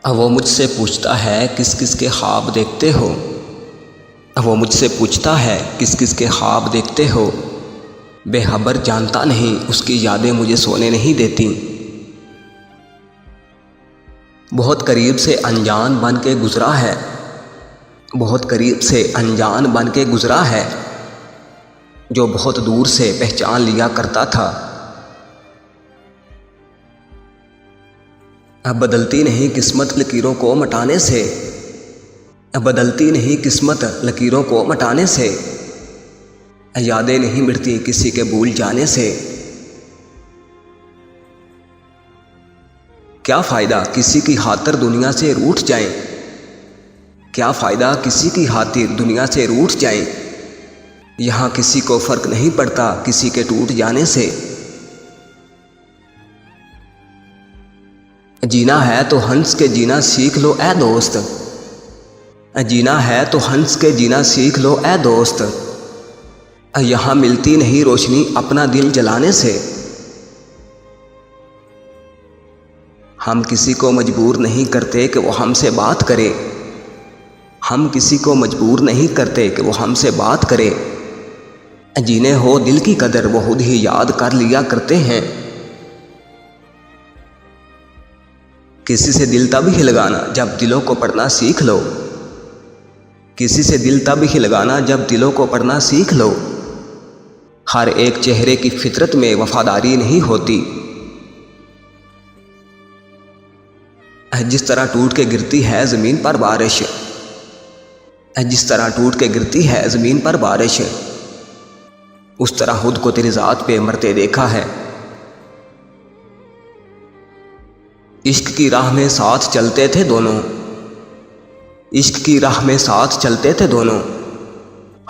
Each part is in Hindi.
वो मुझसे पूछता है किस किस के ख्वाब देखते हो। वो मुझसे पूछता है किस किस के ख्वाब देखते हो। बेखबर जानता नहीं उसकी यादें मुझे सोने नहीं देती। बहुत करीब से अनजान बन के गुज़रा है। बहुत करीब से अनजान बन के गुज़रा है। जो बहुत दूर से पहचान लिया करता था। अब बदलती नहीं किस्मत लकीरों को मटाने से। अब बदलती नहीं किस्मत लकीरों को मटाने से। यादें नहीं मिटती किसी के भूल जाने से। क्या फ़ायदा किसी की खातिर दुनिया से रूठ जाएं। क्या फ़ायदा किसी की खातिर दुनिया से रूठ जाएं। यहाँ किसी को फ़र्क नहीं पड़ता किसी के टूट जाने से। जीना है तो हंस के जीना सीख लो ए दोस्त। जीना है तो हंस के जीना सीख लो ए दोस्त। यहाँ मिलती नहीं रोशनी अपना दिल जलाने से। हम किसी को मजबूर नहीं करते कि वो हमसे बात करे। हम किसी को मजबूर नहीं करते कि वो हमसे बात करे। जीने हो दिल की कदर वो खुद ही याद कर लिया करते हैं। किसी से दिल तब ही लगाना जब दिलों को पढ़ना सीख लो। किसी से दिल तब ही लगाना जब दिलों को पढ़ना सीख लो। हर एक चेहरे की फितरत में वफादारी नहीं होती। जिस तरह टूट के गिरती है ज़मीन पर बारिश। जिस तरह टूट के गिरती है ज़मीन पर बारिश। उस तरह खुद को तेरी ज़ात पे मरते देखा है। इश्क की राह में साथ चलते थे दोनों। इश्क की राह में साथ चलते थे दोनों।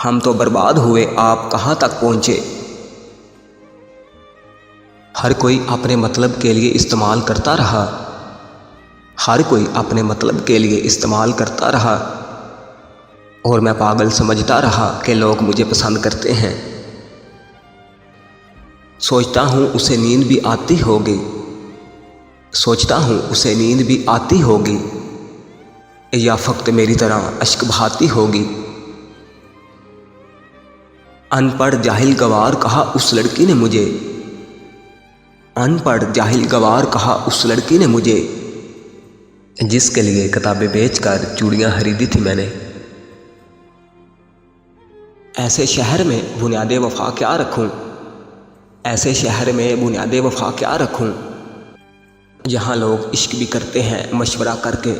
हम तो बर्बाद हुए आप कहाँ तक पहुँचे। हर कोई अपने मतलब के लिए इस्तेमाल करता रहा। हर कोई अपने मतलब के लिए इस्तेमाल करता रहा। और मैं पागल समझता रहा कि लोग मुझे पसंद करते हैं। सोचता हूँ उसे नींद भी आती होगी। सोचता हूँ उसे नींद भी आती होगी। या फक्त मेरी तरह अश्क बहाती होगी। अनपढ़ जाहिल गवार कहा उस लड़की ने मुझे। अनपढ़ जाहिल गवार कहा उस लड़की ने मुझे। जिसके लिए किताबें बेचकर चूड़ियाँ खरीदी थी मैंने। ऐसे शहर में बुनियादे वफा क्या रखूं। ऐसे शहर में बुनियादे वफा क्या रखूं। जहाँ लोग इश्क भी करते हैं मशवरा करके।